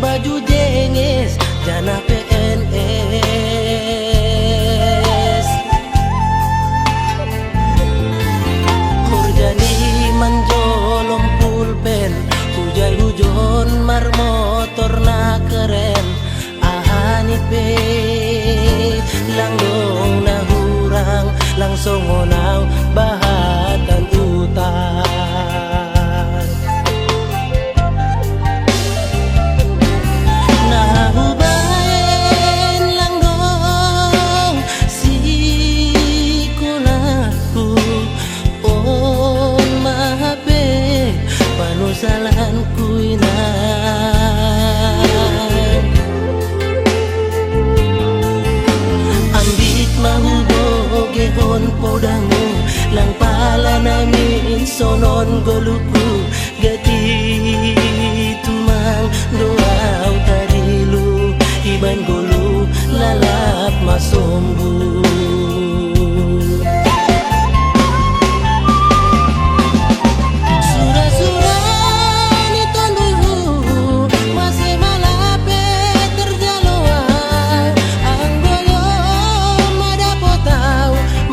baju jengis jana PNS. Kurjani menjolong pulpen, hujan-hujan mar motor na keren. Ahanit be langgong na hurang langsung ngonaw bahatan utan. Nahubain langgong si kunaku on mahape panusalan kuinan. Ambit mahubogehon podangu lang pala namin sonon goluku gati tumang doaw tarilu iban golu lalap masombu.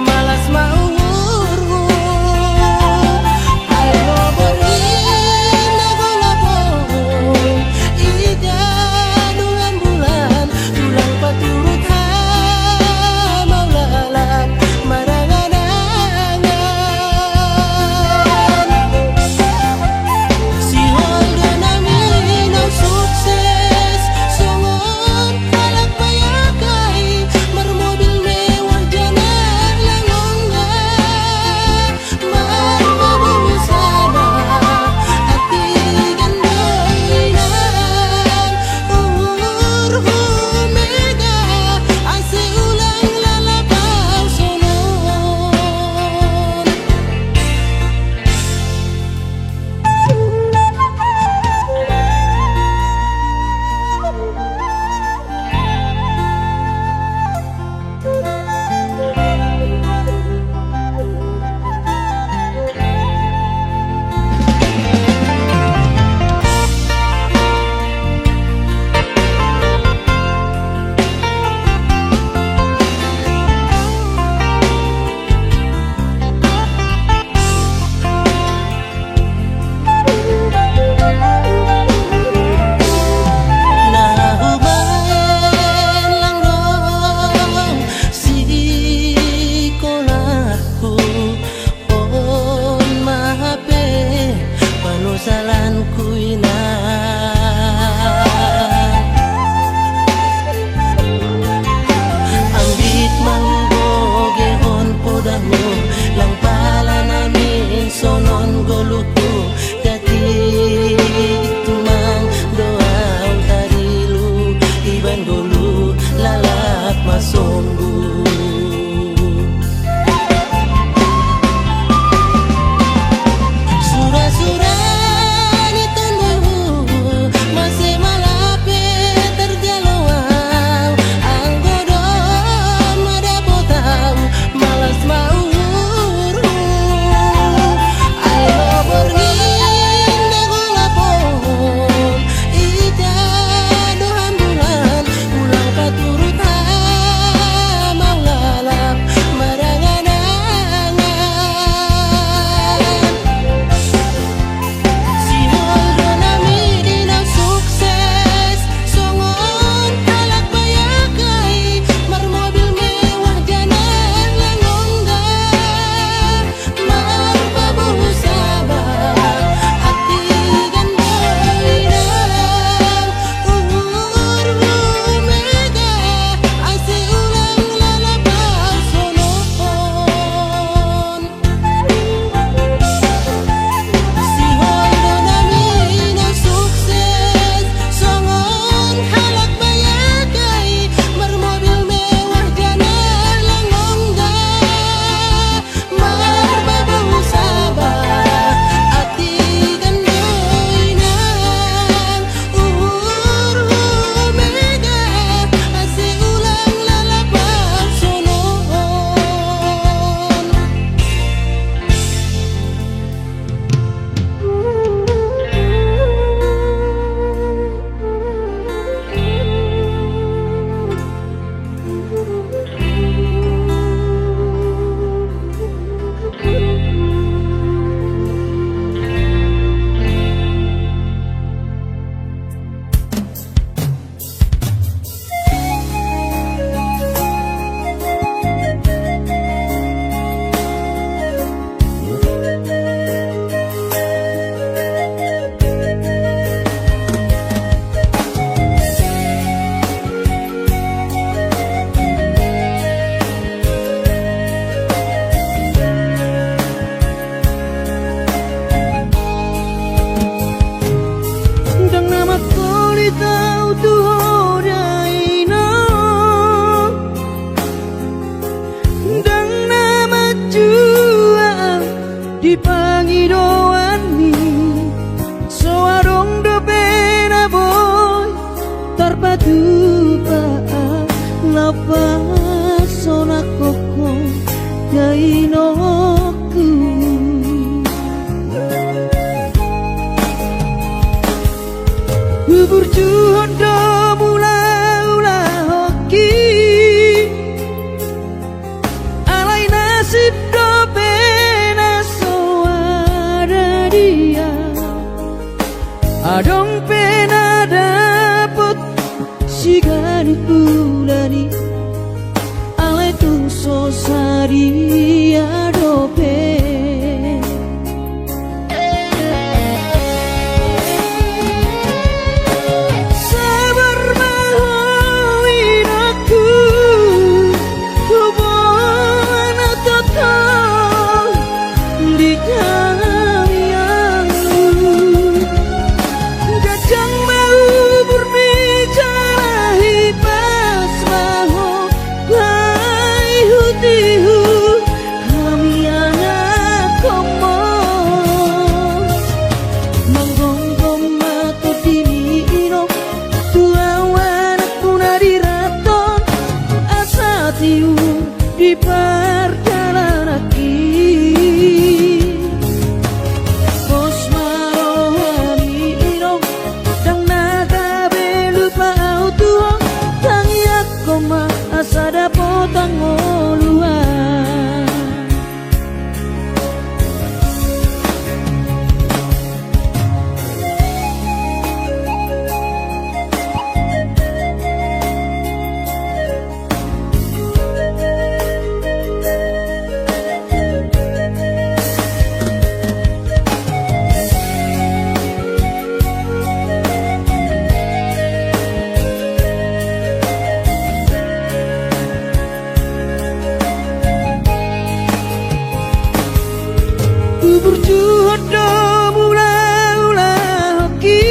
Malas mau urus, ayo di pangidoan ni soarong do pena boy terpadu paa lapas sona koko kainoku bubur juhon do mula-ula hoki alai nasib do pena soara dia adong pena dapet sigari bulani alai tu sosari adope di perjalanan bos marohani irong dang naga belupa auto tang yak koma asada potang oluan berjuhud do mula-ula hoki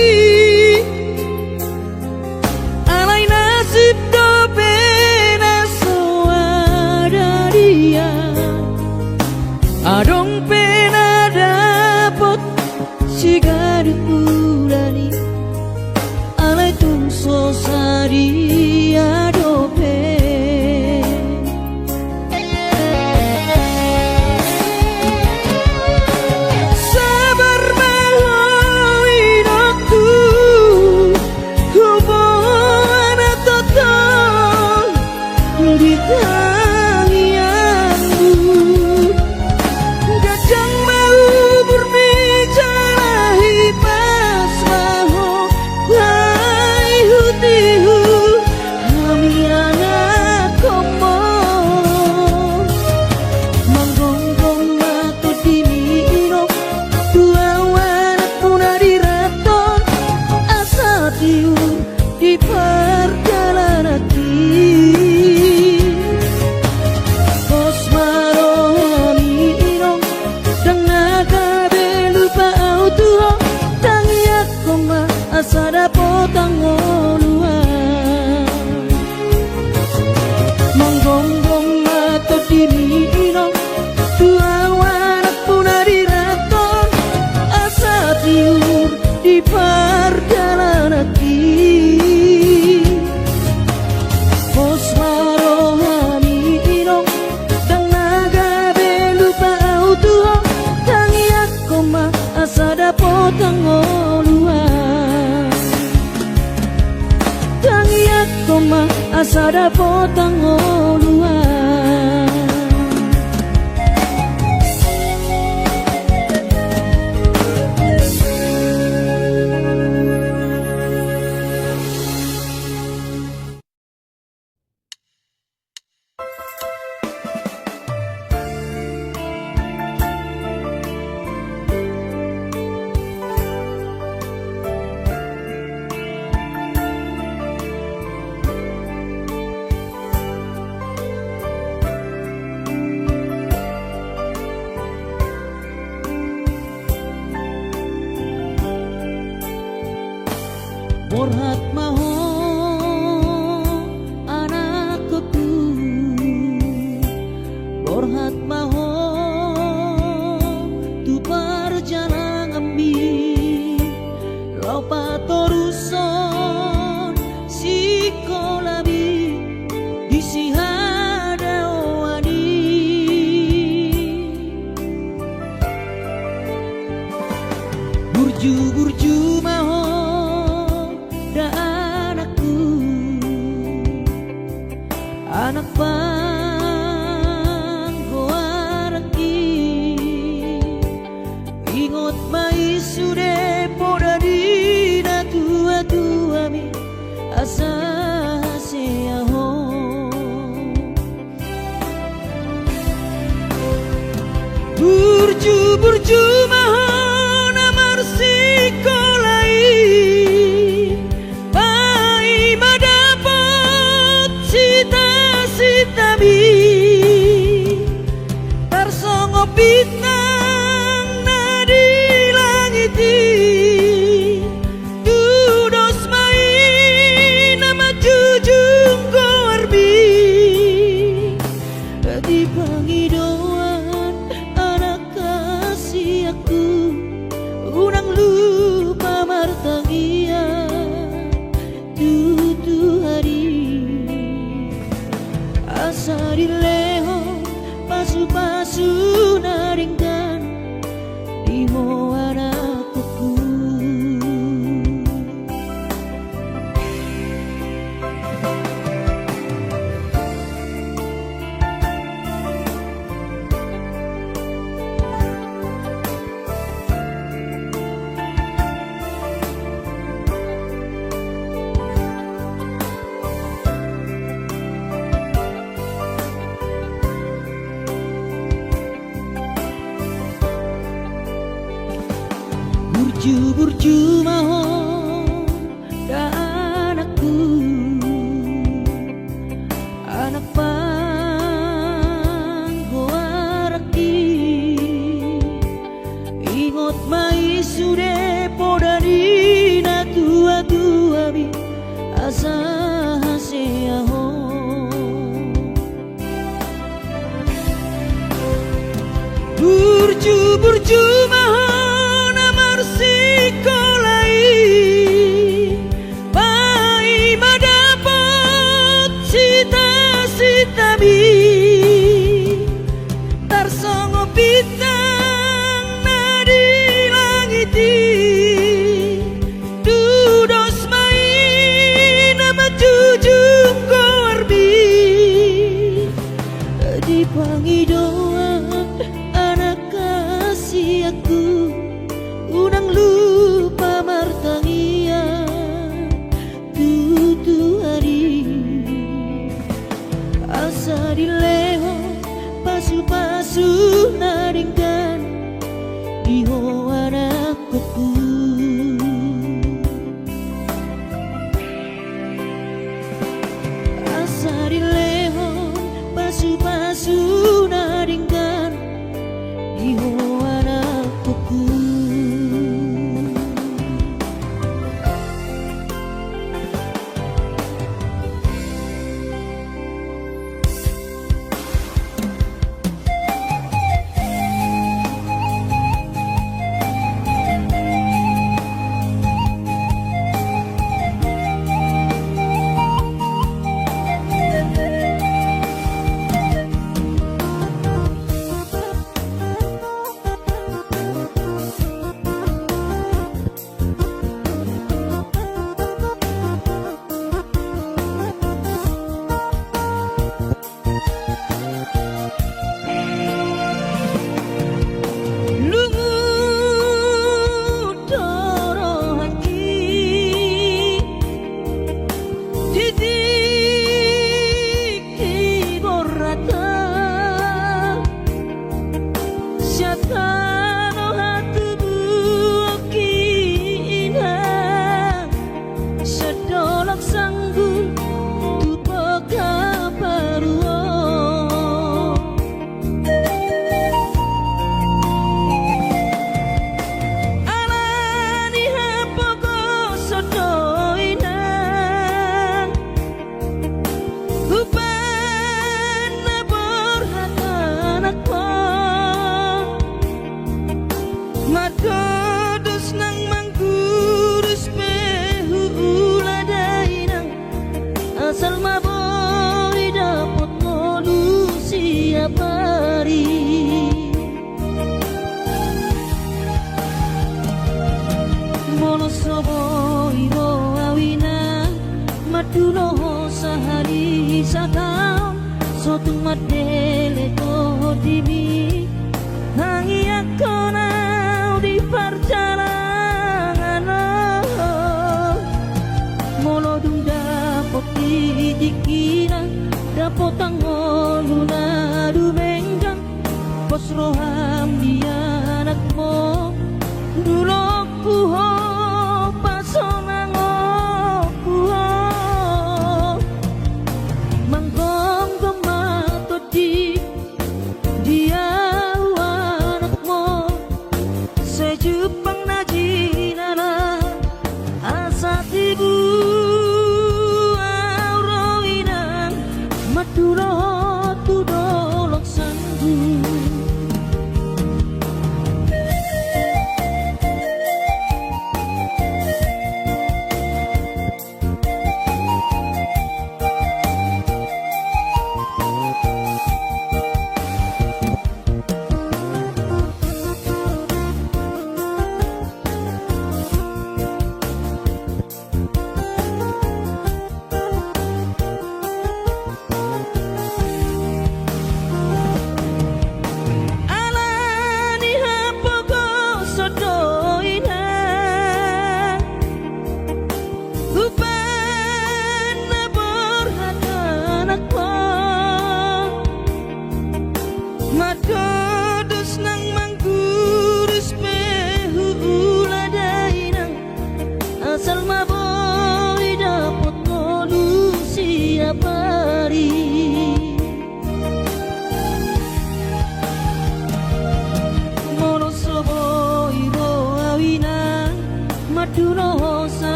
alai nasib do pena soada dia adong pena dapot sigari bulani alai tung sosari adope di perjalanan bos marohani irong dang naga belupa auto tang yak koma asada potang oluan monggonggong mato dini irong dua wanak punari raton asa tiur di perjalanan bos marohani irong dang naga belupa auto tang yak koma asada potang oluan tang yak koma asada potang oluan Borhat maho anakku, Borhat maho tu burju-burju maho da anakku, anak panggoaraki ingot mai sude poda dina tua-tua mi asa seaho. Burju-burju maho namar sikolai pai madapot sita-sita mi tarsongo bintang nadi langiti dudos mai nama jujung gorbi di pangidoan anak kasih aku unang lupa martangia tutu hari asa dileho pasu-pasu naringkan di mo anakku. Burju-burju maho da anakku, anak panggoaraki ingot mai sude poda dina tua-tua mi asa seaho. Burju-burju maho sikolai pai madapot sita-sita mi tarsongo bintang nadi langiti dudos mai nama jujung gorbi di pangidoan anak kasih aku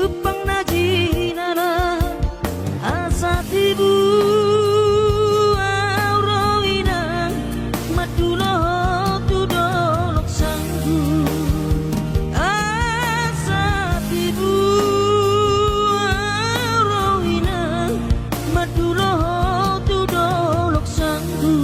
supang najinana asa tibu auroina madulo tudolok sanggu asa tibu auroina madulo tudolok sanggu.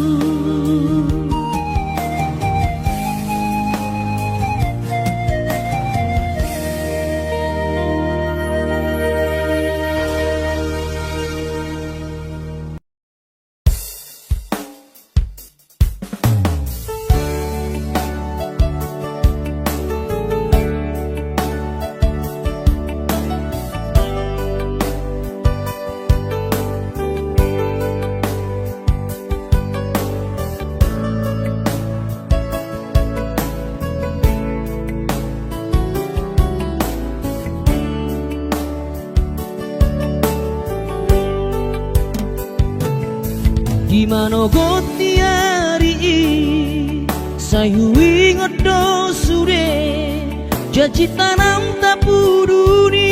Gimana goti hari sayu ingat do sure janji tanam tapuduni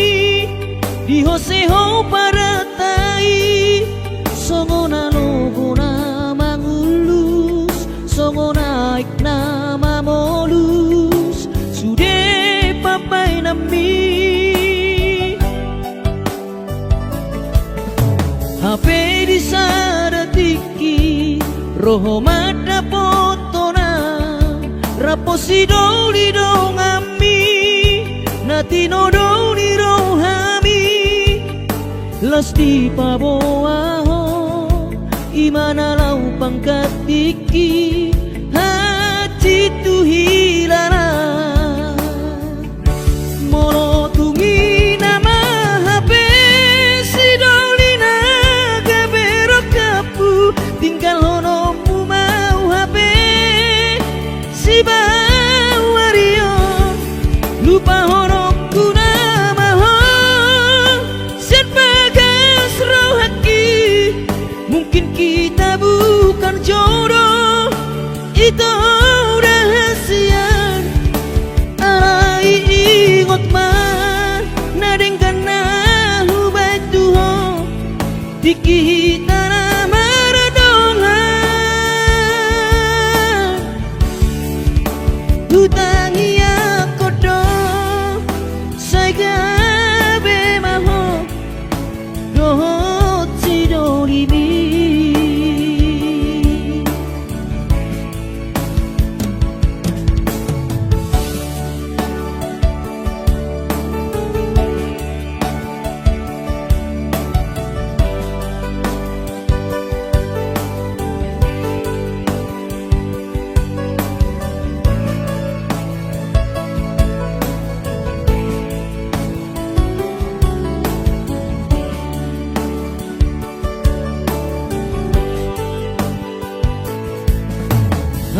di hoseho para tai songona logona mangulus songona ikna molus sude papai nami HP di sadatiki roho mada potona raposi doli do ngami natino doli rohami lasti paboaho imana lau pangkatiki hati tu hilara molo tungi nama HP si dolina gabero kapu tinggal honomu mau HP si bawario lupa honokku nama ho sen bagas rohaki mungkin kita bukan jodoh itu rahasia arai ingot man nadengkan nahu batuho dikihitana maradongan tutangi akodo saigabe maho dohot sidolibi.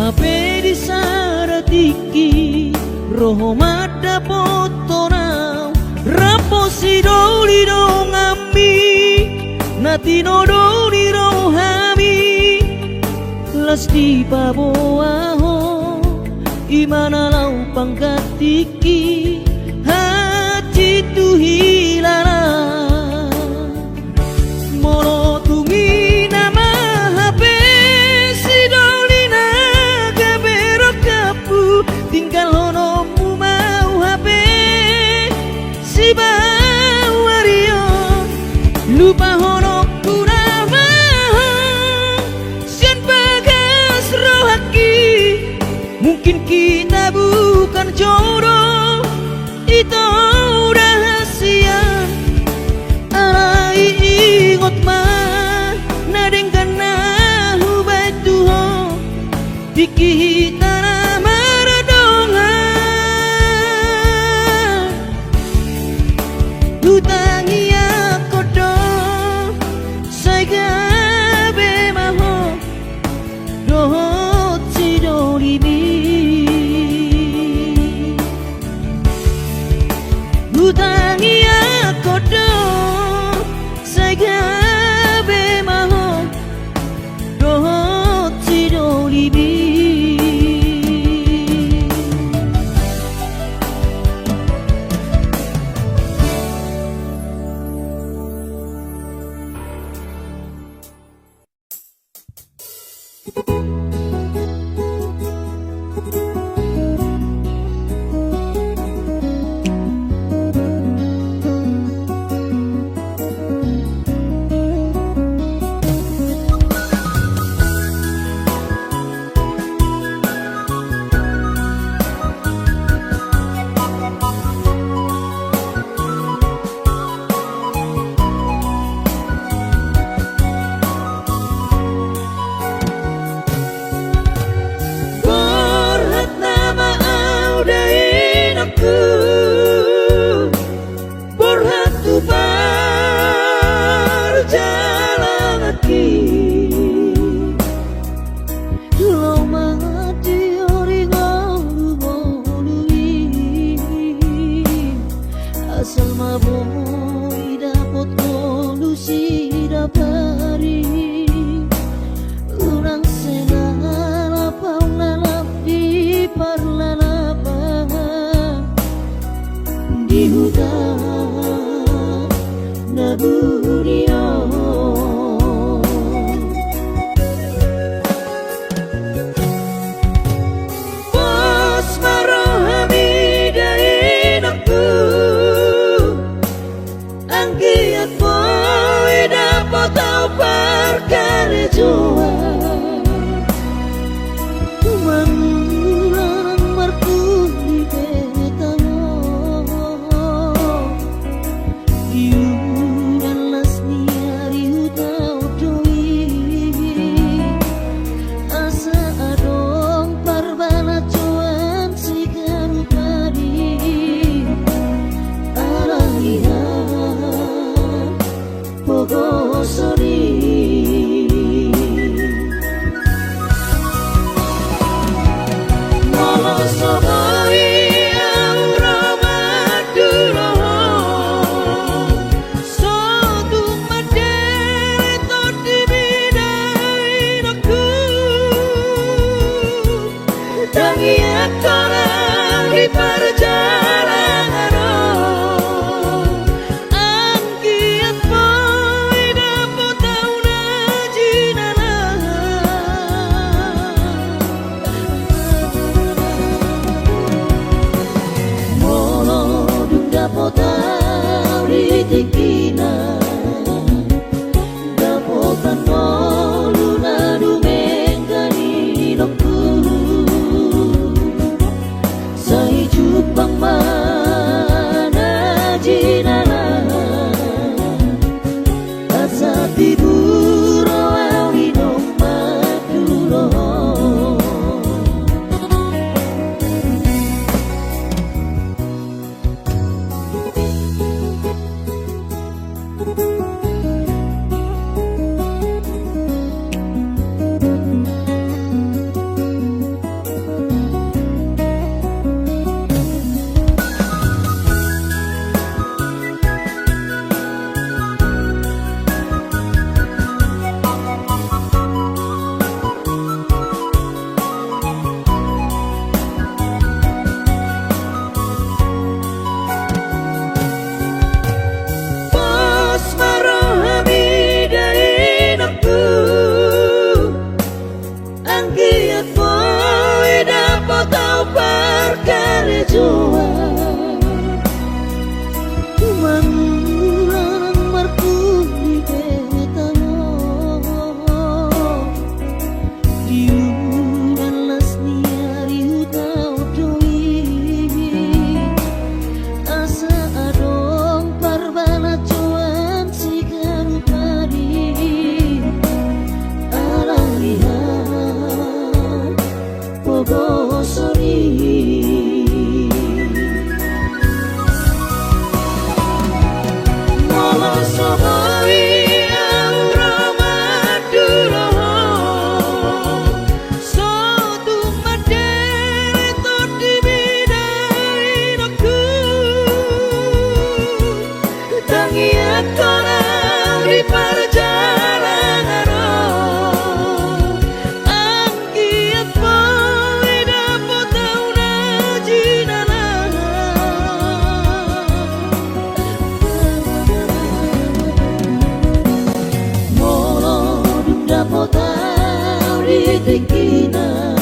HP di saratiki roho mada potona raposi doli do ngami natino doli rohami lasti paboaho imana lau pangkatiki hati tu hilara molo tungi nama HP si dolina gabero kapu tinggal honomu mau HP si bawario lupa honokku nama sian bagas rohaki mungkin kita bukan jodoh itu rahasia Berhat nama audain aku, berhat tu berjalan lagi. Lo mati ori ngolui, asal maboi dapat kolusi dapari. Urang senala paulalap di parlalapan di hutan Naburio. Bos marohami dain aku, angkiat boy dapat tau perkara jua. Mangulang markuli betamo, diuran las niari utau doi, asa adong parbana cuan si garupari, arahian pogosori. Perjalanan angkiat boy dapat tau najinana. Molo dung dapat tau ritikina, dapotan molu nadu mengkani dokku. Jupang mana jinana, asa tidur awi nomad dulu. Angkiat boy dapat tau perkara jua. Mangulang markuli betamo, diuran las niari utau doi, asa adong parbana cuan si garupari, arahian pogosori. titikina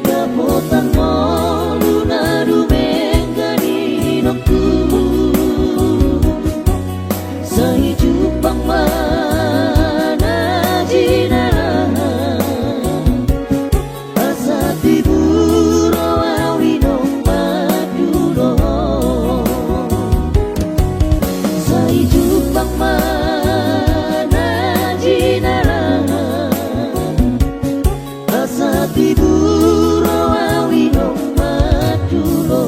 Gapotan mo luna dumengani nokku Sa hijupang mana jinara Asa tiburo awinong madulo Sa hijupang mana jinara Asa tiburo awinong madulo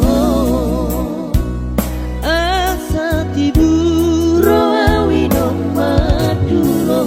Asa tiburo awinong madulo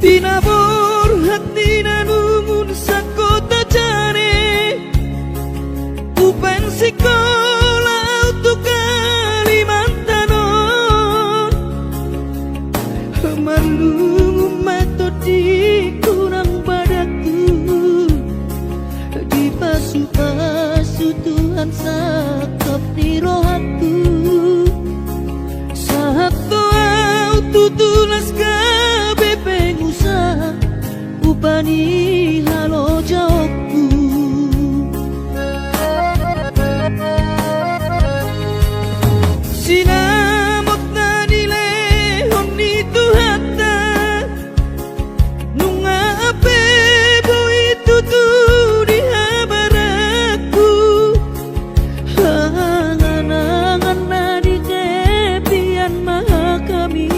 Tinabur hati na numun sa kota jane Upan sekolah untuk Kalimantanon Malungu metodi kurang padaku Di pasu-pasu Tuhan sakap di rohaku Saat doa tutulas kabe pengusaha Upani halo jawabku Sinamot na nilehon ni Tuhata Nung ape itu tuh di habaraku Angan-angan na di kepian maha kami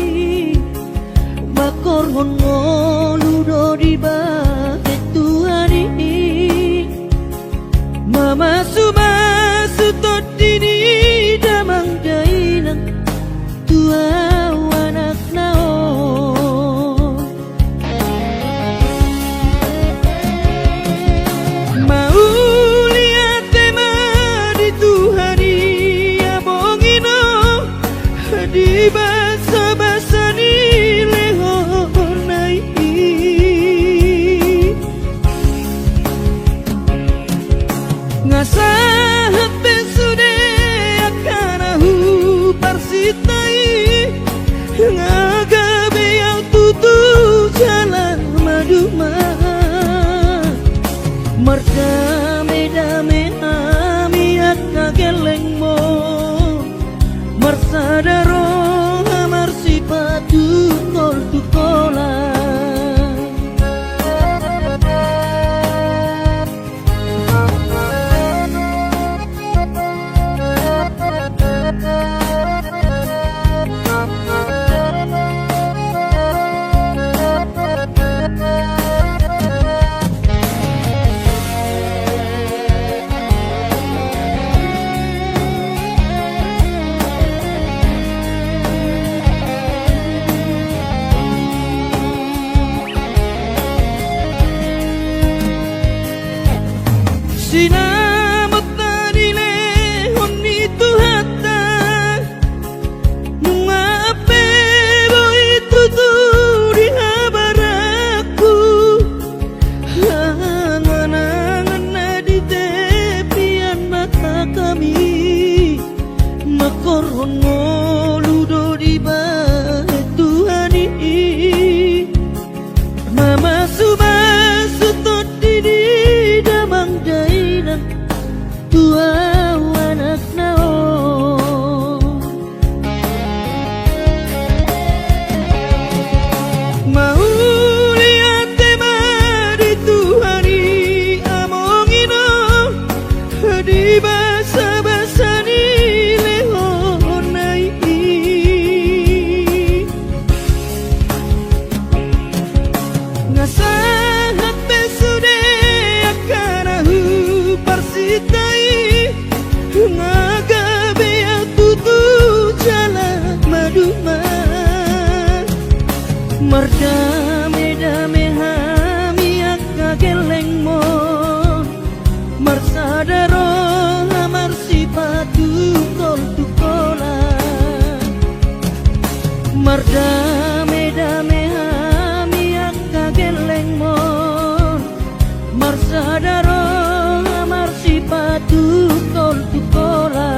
Merdame-dame hami akka geleng mon Marsadaro amar sipatu tol tukola Merdame-dame hami akka geleng mon Marsadaro amar sipatu tol tukola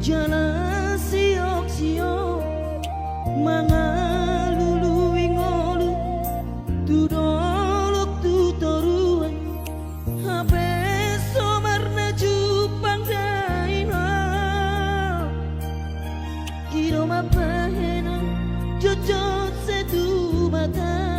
Jana siok-siok mangalulu ingolu tudolok tutoruan habe somarna jupang daina kiro mapahena jojot setu mata